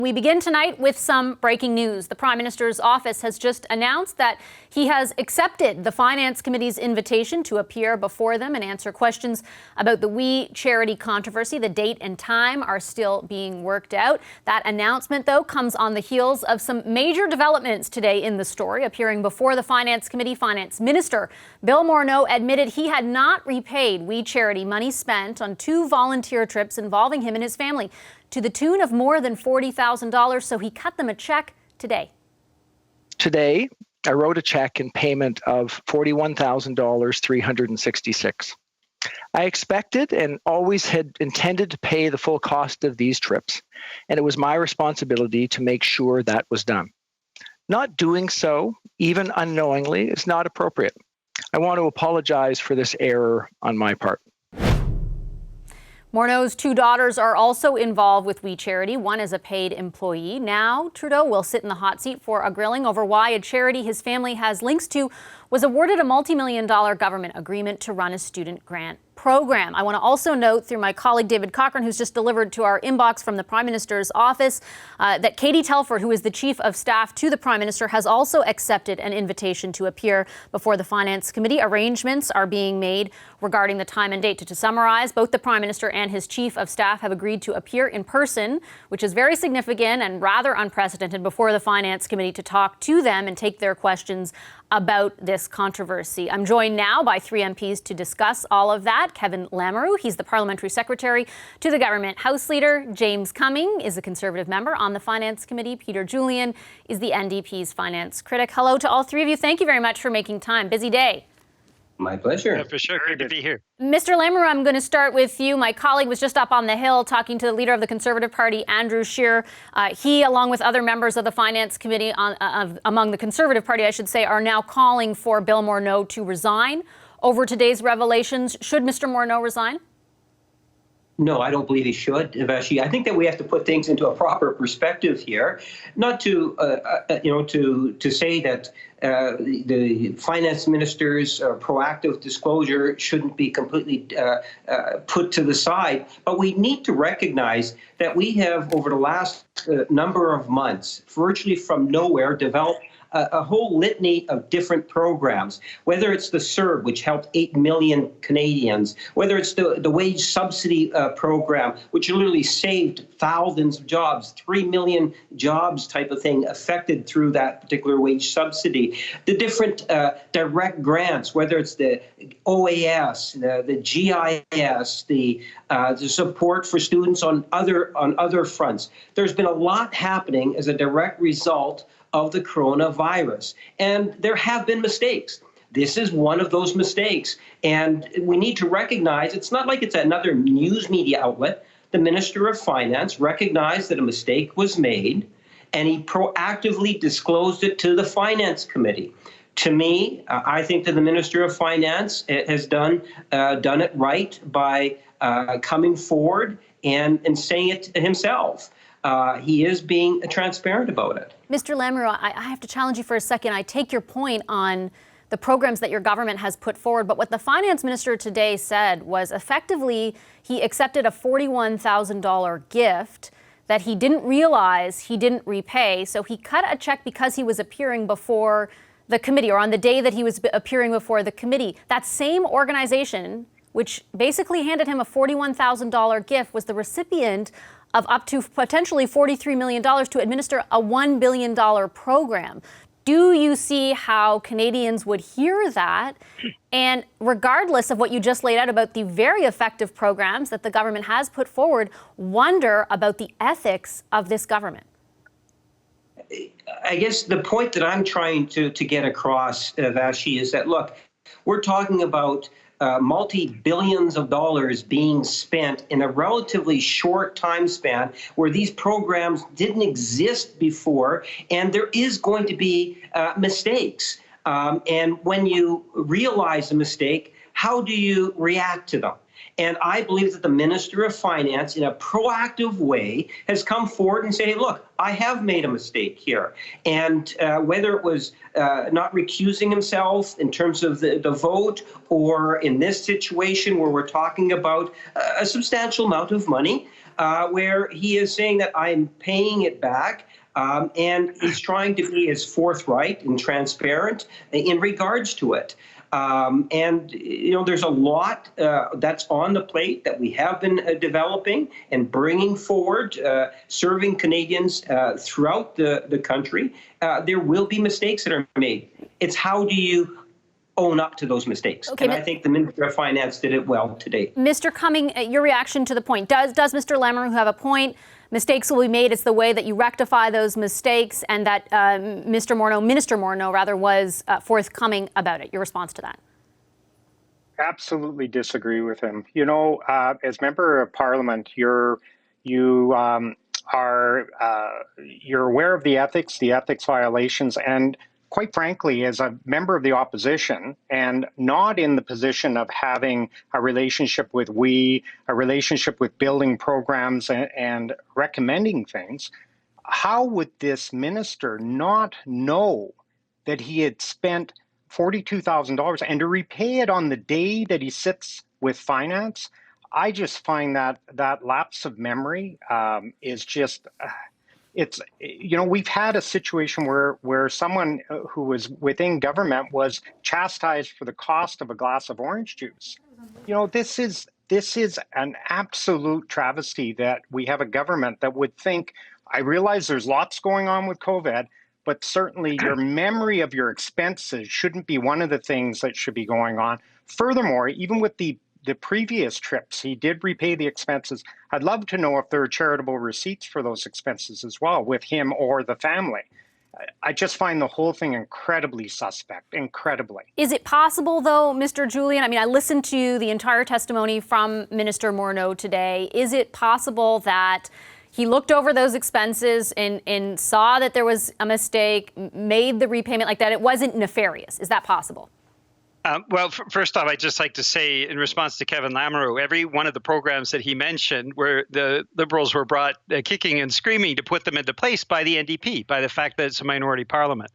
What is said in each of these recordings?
We begin tonight with some breaking news. The Prime Minister's office has just announced that he has accepted the Finance Committee's invitation to appear before them and answer questions about the We Charity controversy. The date and time are still being worked out. That announcement, though, comes on the heels of some major developments today in the story. Appearing before the Finance Committee, Finance Minister Bill Morneau admitted he had not repaid We Charity money spent on 2 volunteer trips involving him and his family, to the tune of more than $40,000, so he cut them a check today. Today, I wrote a check in payment of $41,366. I expected and always had intended to pay the full cost of these trips, and it was my responsibility to make sure that was done. Not doing so, even unknowingly, is not appropriate. I want to apologize for this error on my part. Morneau's 2 daughters are also involved with We Charity. One is a paid employee. Now, Trudeau will sit in the hot seat for a grilling over why a charity his family has links to was awarded a multi-million-dollar government agreement to run a student grant program. I want to also note through my colleague David Cochran, who's just delivered to our inbox from the Prime Minister's office, that Katie Telford, who is the Chief of Staff to the Prime Minister, has also accepted an invitation to appear before the Finance Committee. Arrangements are being made regarding the time and date. To summarize, both the Prime Minister and his Chief of Staff have agreed to appear in person, which is very significant and rather unprecedented, before the Finance Committee to talk to them and take their questions about this controversy. I'm joined now by 3 MPs to discuss all of that. Kevin Lamoureux, he's the Parliamentary Secretary to the Government House Leader. James Cumming is a Conservative member on the Finance Committee. Peter Julian is the NDP's finance critic. Hello to all 3 of you. Thank you very much for making time. Busy day. My pleasure. Yeah, for sure. Great to be here. Mr. Lamoureux, I'm going to start with you. My colleague was just up on the Hill talking to the leader of the Conservative Party, Andrew Scheer. He, along with other members of the Finance Committee, among the Conservative Party, I should say, are now calling for Bill Morneau to resign over today's revelations. Should Mr. Morneau resign? No, I don't believe he should, Vashi. I think that we have to put things into a proper perspective here, not to, to say that the finance minister's proactive disclosure shouldn't be completely put to the side. But we need to recognize that we have, over the last number of months, virtually from nowhere, developed a whole litany of different programs, whether it's the CERB, which helped 8 million Canadians, whether it's the wage subsidy program, which literally saved thousands of jobs, 3 million jobs type of thing affected through that particular wage subsidy, the different direct grants, whether it's the OAS, the GIS, the support for students on other fronts. There's been a lot happening as a direct result of the coronavirus. And there have been mistakes. This is one of those mistakes. And we need to recognize it's not like it's another news media outlet. The Minister of Finance recognized that a mistake was made, and he proactively disclosed it to the Finance Committee. To me, I think that the Minister of Finance has done it right by coming forward and saying it himself. He is being transparent about it. Mr. Lamoureux, I have to challenge you for a second. I take your point on the programs that your government has put forward, but what the finance minister today said was effectively he accepted a $41,000 gift that he didn't realize he didn't repay, so he cut a check because he was appearing before the committee, or on the day that he was appearing before the committee. That same organization, which basically handed him a $41,000 gift, was the recipient of up to potentially $43 million to administer a $1 billion program. Do you see how Canadians would hear that? And regardless of what you just laid out about the very effective programs that the government has put forward, wonder about the ethics of this government? I guess the point that I'm trying to get across, Vashi, is that, look, we're talking about multi-billions of dollars being spent in a relatively short time span where these programs didn't exist before, and there is going to be mistakes. And when you realize a mistake, how do you react to them? And I believe that the Minister of Finance, in a proactive way, has come forward and said, hey, look, I have made a mistake here. And whether it was not recusing himself in terms of the vote, or in this situation where we're talking about a substantial amount of money, where he is saying that I'm paying it back. And he's trying to be as forthright and transparent in regards to it. And, there's a lot that's on the plate that we have been developing and bringing forward, serving Canadians throughout the country. There will be mistakes that are made. It's how do you own up to those mistakes? Okay, and I think the Minister of Finance did it well today. Mr. Cumming, your reaction to the point. Does Mr. Lamoureux have a point? Mistakes will be made. It's the way that you rectify those mistakes, and that Minister Morneau, was forthcoming about it. Your response to that? Absolutely disagree with him. As member of Parliament, you're aware of the ethics violations, and quite frankly, as a member of the opposition and not in the position of having a relationship with a relationship with building programs and recommending things, how would this minister not know that he had spent $42,000 and to repay it on the day that he sits with finance? I just find that lapse of memory is just... we've had a situation where someone who was within government was chastised for the cost of a glass of orange juice. This is an absolute travesty that we have a government that would think, I realize there's lots going on with COVID, but certainly your memory of your expenses shouldn't be one of the things that should be going on. Furthermore, even with the previous trips, he did repay the expenses. I'd love to know if there are charitable receipts for those expenses as well with him or the family. I just find the whole thing incredibly suspect, incredibly. Is it possible, though, Mr. Julian? I listened to the entire testimony from Minister Morneau today. Is it possible that he looked over those expenses and saw that there was a mistake, made the repayment like that? It wasn't nefarious. Is that possible? First off, I'd just like to say, in response to Kevin Lamoureux, every one of the programs that he mentioned where the Liberals were brought kicking and screaming to put them into place by the NDP, by the fact that it's a minority parliament.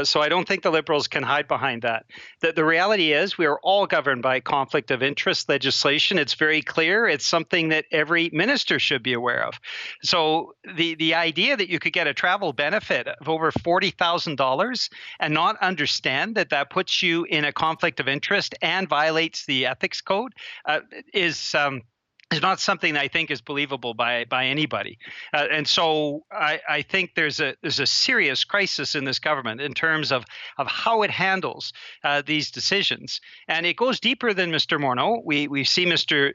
So I don't think the Liberals can hide behind that. The reality is we are all governed by conflict of interest legislation. It's very clear. It's something that every minister should be aware of. So the idea that you could get a travel benefit of over $40,000 and not understand that puts you in a conflict of interest and violates the ethics code is not something I think is believable by anybody. And so I think there's a serious crisis in this government in terms of how it handles these decisions. And it goes deeper than Mr. Morneau. We see Mr.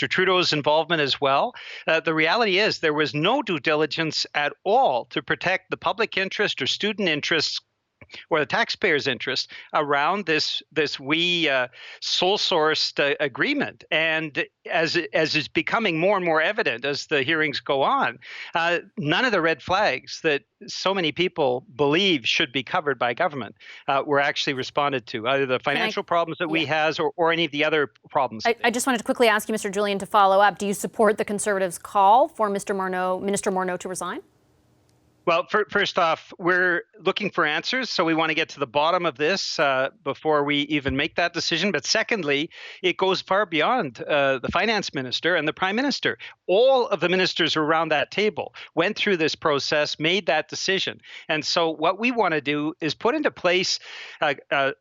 Trudeau's involvement as well. The reality is there was no due diligence at all to protect the public interest or student interests or the taxpayers' interest around this sole-sourced agreement. And as is becoming more and more evident as the hearings go on, none of the red flags that so many people believe should be covered by government were actually responded to, either the financial problems that we has or any of the other problems. I just wanted to quickly ask you, Mr. Julian, to follow up. Do you support the Conservatives' call for Minister Morneau to resign? Well, first off, we're looking for answers, so we want to get to the bottom of this before we even make that decision. But secondly, it goes far beyond the finance minister and the prime minister. All of the ministers around that table went through this process, made that decision. And so what we want to do is put into place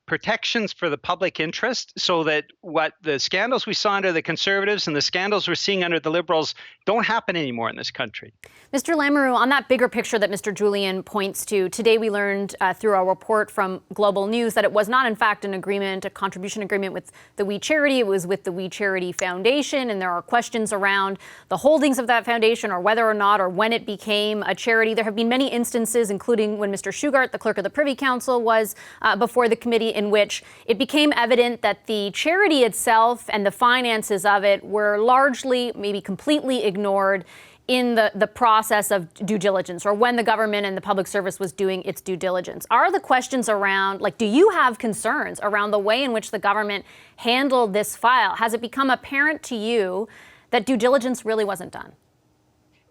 protections for the public interest so that what the scandals we saw under the Conservatives and the scandals we're seeing under the Liberals don't happen anymore in this country. Mr. Lamoureux, on that bigger picture that Mr. Julian points to, today we learned through a report from Global News that it was not, in fact, a contribution agreement with the We Charity. It was with the We Charity Foundation, and there are questions around the holdings of that foundation or whether or not or when it became a charity. There have been many instances, including when Mr. Shugart, the clerk of the Privy Council, was before the committee, in which it became evident that the charity itself and the finances of it were largely, maybe completely ignored in the process of due diligence, or when the government and the public service was doing its due diligence. Are the questions around, do you have concerns around the way in which the government handled this file? Has it become apparent to you that due diligence really wasn't done?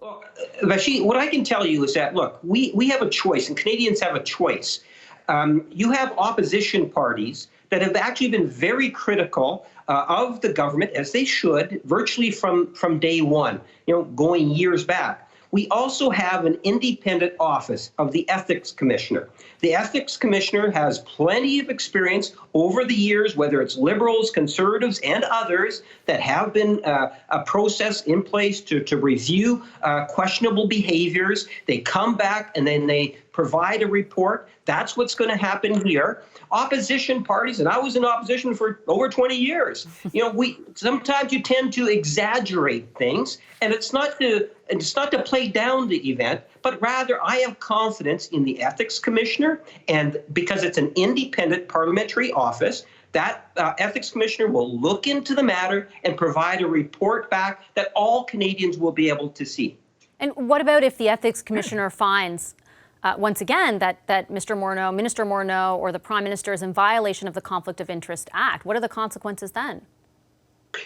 Well, Vashi, what I can tell you is that, look, we have a choice, and Canadians have a choice. You have opposition parties that have actually been very critical of the government, as they should, virtually from day one, going years back. We also have an independent office of the Ethics Commissioner. The Ethics Commissioner has plenty of experience over the years, whether it's Liberals, Conservatives, and others, that have been a process in place to review questionable behaviors. They come back and then they provide a report. That's what's going to happen here. Opposition parties, and I was in opposition for over 20 years. Sometimes you tend to exaggerate things, and it's not to play down the event, but rather I have confidence in the Ethics Commissioner, and because it's an independent parliamentary office, that Ethics Commissioner will look into the matter and provide a report back that all Canadians will be able to see. And what about if the Ethics Commissioner finds once again, that Minister Morneau, or the Prime Minister is in violation of the Conflict of Interest Act? What are the consequences then?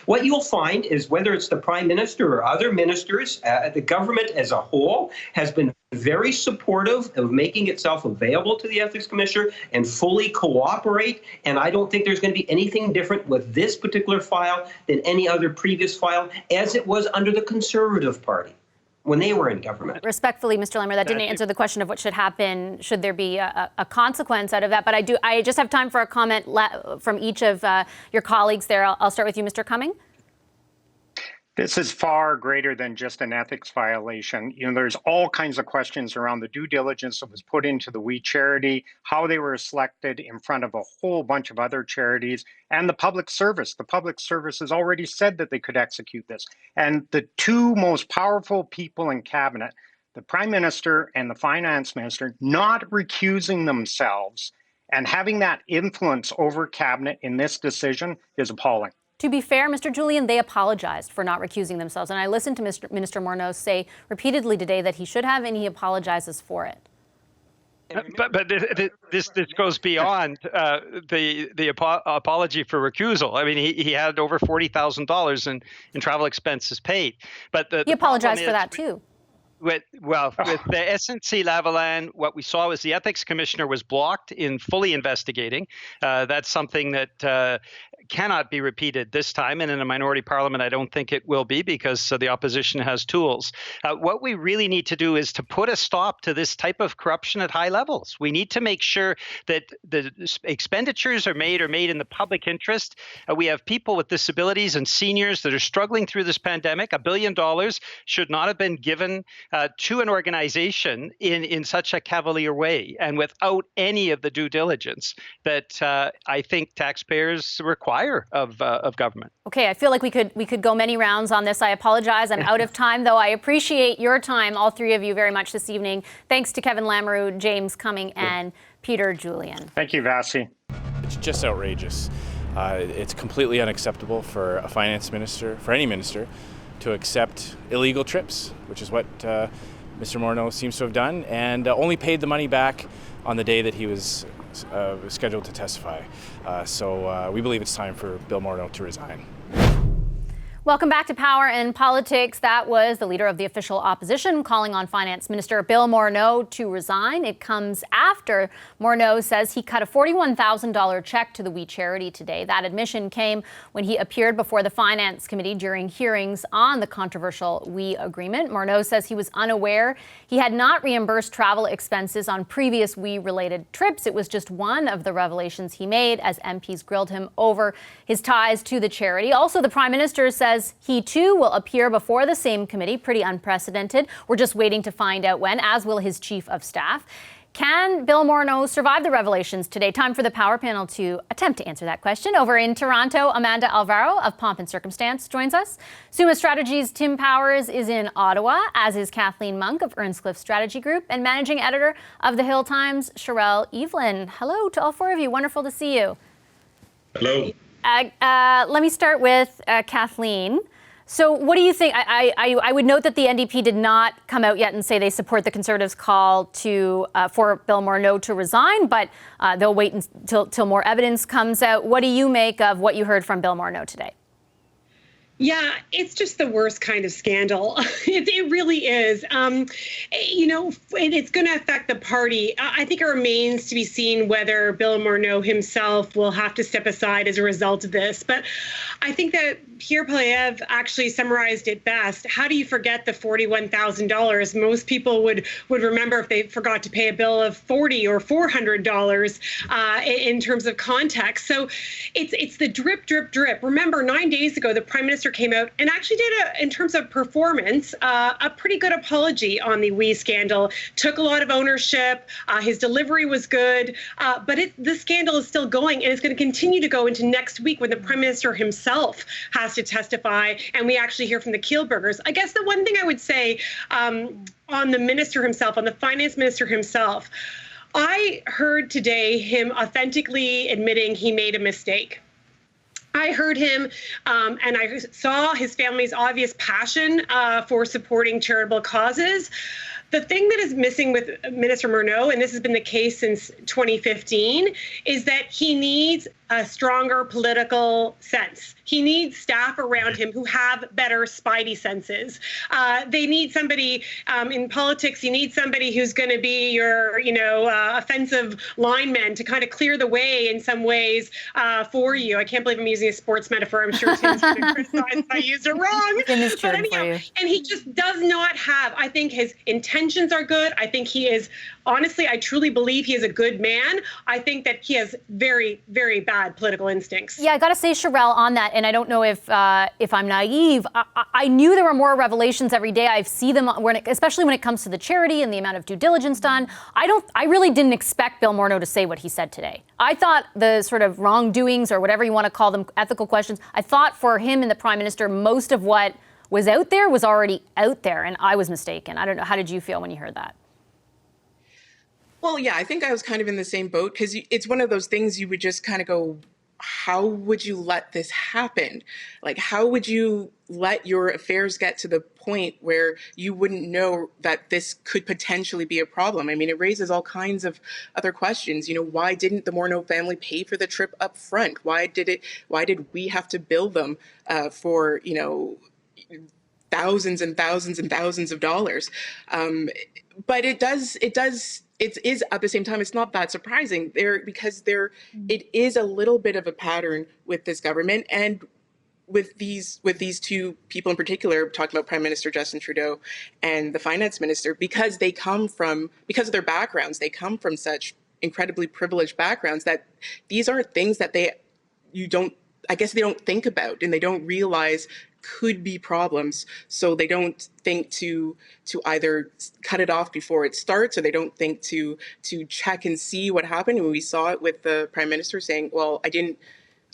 What you'll find is whether it's the Prime Minister or other ministers, the government as a whole has been very supportive of making itself available to the Ethics Commissioner and fully cooperate. And I don't think there's going to be anything different with this particular file than any other previous file, as it was under the Conservative Party when they were in government. Respectfully, Mr. Lamer, that didn't answer the question of what should happen should there be a consequence out of that. But I just have time for a comment from each of your colleagues there. I'll start with you, Mr. Cumming. This is far greater than just an ethics violation. There's all kinds of questions around the due diligence that was put into the We Charity, how they were selected in front of a whole bunch of other charities, and the public service. The public service has already said that they could execute this. And the two most powerful people in cabinet, the Prime Minister and the Finance Minister, not recusing themselves and having that influence over cabinet in this decision is appalling. To be fair, Mr. Julian, they apologized for not recusing themselves. And I listened to Minister Morneau say repeatedly today that he should have, and he apologizes for it. But this goes beyond the apology for recusal. I mean, he had over $40,000 in travel expenses paid. But he apologized for that too. With the SNC-Lavalin, what we saw was the Ethics Commissioner was blocked in fully investigating. That's something that cannot be repeated this time. And in a minority parliament, I don't think it will be, because the opposition has tools. What we really need to do is to put a stop to this type of corruption at high levels. We need to make sure that the expenditures are made in the public interest. We have people with disabilities and seniors that are struggling through this pandemic. $1 billion should not have been given to an organization in such a cavalier way and without any of the due diligence that I think taxpayers require of government. Okay, I feel like we could go many rounds on this. I apologize. I'm out of time, though. I appreciate your time, all three of you, very much this evening. Thanks to Kevin Lamoureux, James Cumming, and Peter Julian. Thank you, Vasi. It's just outrageous. It's completely unacceptable for a finance minister, for any minister, to accept illegal trips, which is what Mr. Morneau seems to have done, and only paid the money back on the day that he was scheduled to testify. So we believe it's time for Bill Morneau to resign. Welcome back to Power and Politics. That was the leader of the official opposition calling on Finance Minister Bill Morneau to resign. It comes after Morneau says he cut a $41,000 check to the We Charity today. That admission came when he appeared before the Finance Committee during hearings on the controversial We agreement. Morneau says he was unaware he had not reimbursed travel expenses on previous We-related trips. It was just one of the revelations he made as MPs grilled him over his ties to the charity. Also, the Prime Minister says he too will appear before the same committee. Pretty unprecedented. We're just waiting to find out when, as will his chief of staff. Can Bill Morneau survive the revelations today? Time for the Power Panel to attempt to answer that question. Over in Toronto, Amanda Alvaro of Pomp and Circumstance joins us. Summa Strategies' Tim Powers is in Ottawa, as is Kathleen Monk of Earnscliffe Strategy Group, and managing editor of The Hill Times, Sherelle Evelyn. Hello to all four of you. Wonderful to see you. Hello. Let me start with Kathleen. So what do you think? I would note that the NDP did not come out yet and say they support the Conservatives' call for Bill Morneau to resign, but they'll wait until more evidence comes out. What do you make of what you heard from Bill Morneau today? Yeah, it's just the worst kind of scandal. It really is. It's going to affect the party. I think it remains to be seen whether Bill Morneau himself will have to step aside as a result of this. But I think that Pierre Poilievre actually summarized it best. How do you forget the $41,000? Most people would remember if they forgot to pay a bill of $40 or $400 in terms of context. So it's the drip, drip, drip. Remember, 9 days ago, the Prime Minister came out and actually did, in terms of performance, a pretty good apology on the WE scandal. Took a lot of ownership. His delivery was good, but the scandal is still going, and it's going to continue to go into next week when the Prime Minister himself has to testify, and we actually hear from the Kielburgers. I guess the one thing I would say on the minister himself, on the finance minister himself, I heard today him authentically admitting he made a mistake. I heard him and I saw his family's obvious passion for supporting charitable causes. The thing that is missing with Minister Morneau, and this has been the case since 2015, is that he needs a stronger political sense. He needs staff around him who have better spidey senses. They need somebody in politics. You need somebody who's going to be your, offensive lineman to kind of clear the way in some ways for you. I can't believe I'm using a sports metaphor. I'm sure Tim's going to criticize if I used it wrong. But anyhow, and he just does not have. I think his intentions are good. I think he is. Honestly, I truly believe he is a good man. I think that he has very, very bad political instincts. Yeah, I got to say, Sherelle, on that, and I don't know if I'm naive. I knew there were more revelations every day. I see them, especially when it comes to the charity and the amount of due diligence done. I really didn't expect Bill Morneau to say what he said today. I thought the sort of wrongdoings, or whatever you want to call them, ethical questions, I thought for him and the Prime Minister, most of what was out there was already out there, and I was mistaken. I don't know. How did you feel when you heard that? Well, yeah, I think I was kind of in the same boat, because it's one of those things you would just kind of go, how would you let this happen? Like, how would you let your affairs get to the point where you wouldn't know that this could potentially be a problem? I mean, it raises all kinds of other questions. Why didn't the Morneau family pay for the trip up front? Why did we have to bill them for, thousands and thousands and thousands of dollars? But it is at the same time, it's not that surprising it is a little bit of a pattern with this government, and with these two people in particular, talking about Prime Minister Justin Trudeau and the finance minister, because of their backgrounds, they come from such incredibly privileged backgrounds that these aren't things that they don't think about, and they don't realize could be problems. So they don't think to either cut it off before it starts, or they don't think to check and see what happened. And we saw it with the Prime Minister saying, well,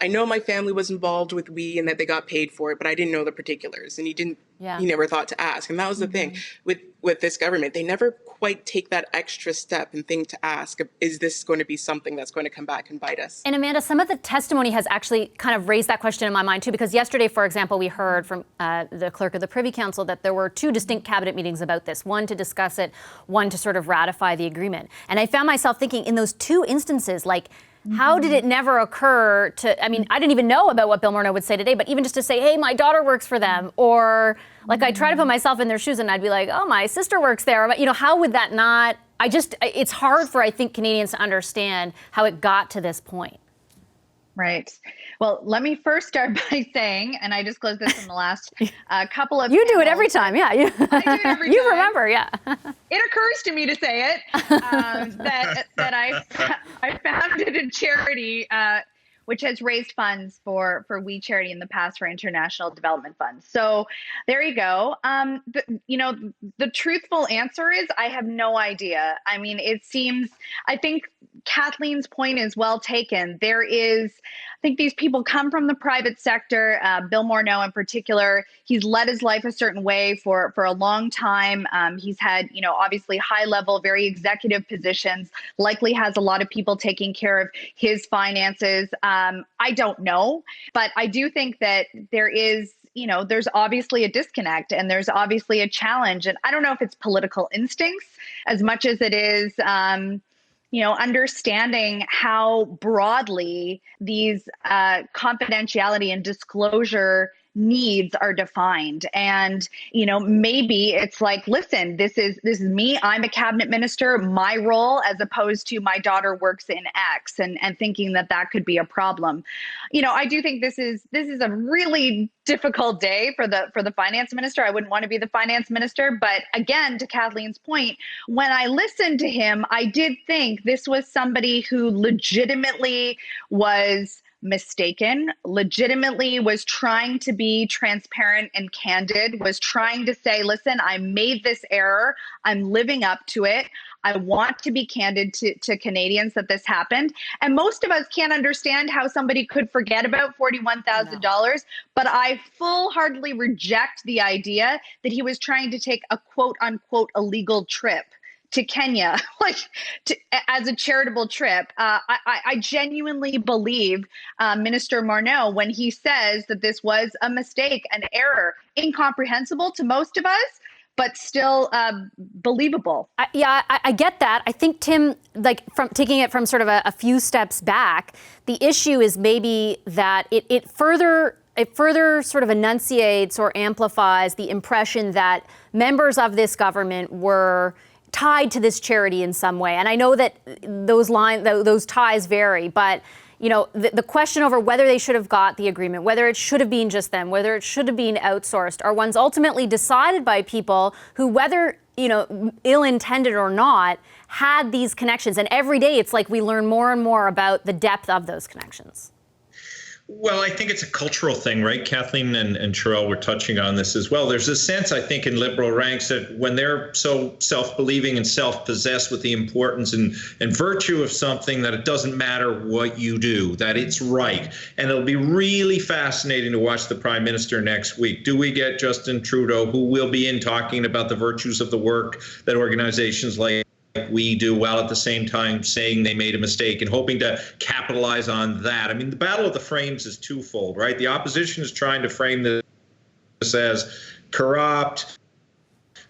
I know my family was involved with WE and that they got paid for it, but I didn't know the particulars. And he never thought to ask. And that was the thing with this government. They never quite take that extra step and think to ask, is this going to be something that's going to come back and bite us? And Amanda, some of the testimony has actually kind of raised that question in my mind too, because yesterday, for example, we heard from the clerk of the Privy Council that there were two distinct cabinet meetings about this, one to discuss it, one to sort of ratify the agreement. And I found myself thinking in those two instances, like, how did it never occur to, I didn't even know about what Bill Morneau would say today, but even just to say, hey, my daughter works for them, or like I try to put myself in their shoes and I'd be like, oh, my sister works there. But, how would that not, it's hard for, I think, Canadians to understand how it got to this point. Right. Well, let me first start by saying, and I disclosed this in the last couple of You do it every time, yeah. I do it every time. You remember, yeah. It occurs to me to say it, that I founded a charity which has raised funds for WE Charity in the past for international development funds. So there you go. The truthful answer is I have no idea. I think Kathleen's point is well taken. I think these people come from the private sector. Bill Morneau in particular, he's led his life a certain way for a long time. He's had, obviously high level, very executive positions, likely has a lot of people taking care of his finances. I don't know, but I do think that there is, there's obviously a disconnect and there's obviously a challenge. And I don't know if it's political instincts as much as it is, understanding how broadly these confidentiality and disclosure needs are defined. And, maybe it's like, listen, this is me. I'm a cabinet minister, my role, as opposed to my daughter works in X, and thinking that could be a problem. I do think this is a really difficult day for the finance minister. I wouldn't want to be the finance minister. But again, to Kathleen's point, when I listened to him, I did think this was somebody who legitimately was mistaken, legitimately was trying to be transparent and candid, was trying to say, listen, I made this error. I'm living up to it. I want to be candid to Canadians that this happened. And most of us can't understand how somebody could forget about $41,000, but I full-heartedly reject the idea that he was trying to take a quote-unquote illegal trip to Kenya, as a charitable trip. I genuinely believe Minister Morneau when he says that this was a mistake, an error, incomprehensible to most of us, but still believable. I get that. I think, Tim, from taking it from sort of a few steps back, the issue is maybe that it further sort of enunciates or amplifies the impression that members of this government were tied to this charity in some way. And I know that those ties vary, but the question over whether they should have got the agreement, whether it should have been just them, whether it should have been outsourced, are ones ultimately decided by people who, whether ill-intended or not, had these connections. And every day it's like we learn more and more about the depth of those connections. Well, I think it's a cultural thing, right? Kathleen and Sherelle were touching on this as well. There's a sense, I think, in Liberal ranks that when they're so self-believing and self-possessed with the importance and virtue of something, that it doesn't matter what you do, that it's right. And it'll be really fascinating to watch the Prime Minister next week. Do we get Justin Trudeau, who will be in talking about the virtues of the work that organizations like we do, while at the same time saying they made a mistake and hoping to capitalize on that? I mean, the battle of the frames is twofold, right? The opposition is trying to frame this as corrupt,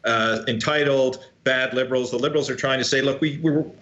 entitled, bad Liberals. The Liberals are trying to say, look,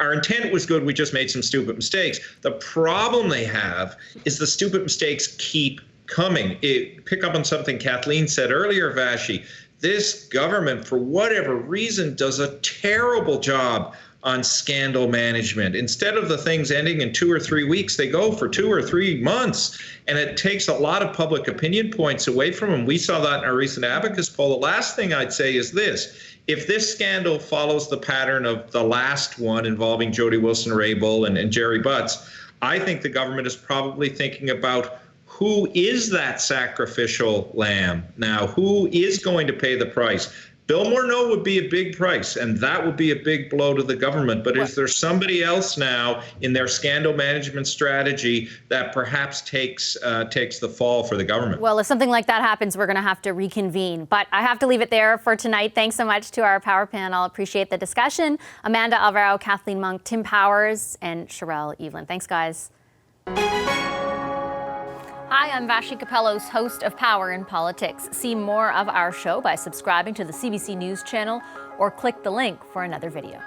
our intent was good, we just made some stupid mistakes. The problem they have is the stupid mistakes keep coming. Pick up on something Kathleen said earlier, Vashi. This government, for whatever reason, does a terrible job on scandal management. Instead of the things ending in 2 or 3 weeks, they go for 2 or 3 months. And it takes a lot of public opinion points away from them. We saw that in our recent Abacus poll. The last thing I'd say is this. If this scandal follows the pattern of the last one involving Jody Wilson-Raybould and Jerry Butts, I think the government is probably thinking about who is that sacrificial lamb now? Who is going to pay the price? Bill Morneau would be a big price, and that would be a big blow to the government. But is there somebody else now in their scandal management strategy that perhaps takes the fall for the government? Well, if something like that happens, we're going to have to reconvene. But I have to leave it there for tonight. Thanks so much to our Power panel. Appreciate the discussion. Amanda Alvaro, Kathleen Monk, Tim Powers, and Sherelle Evelyn. Thanks, guys. Hi, I'm Vashi Capellos, host of Power in Politics. See more of our show by subscribing to the CBC News channel or click the link for another video.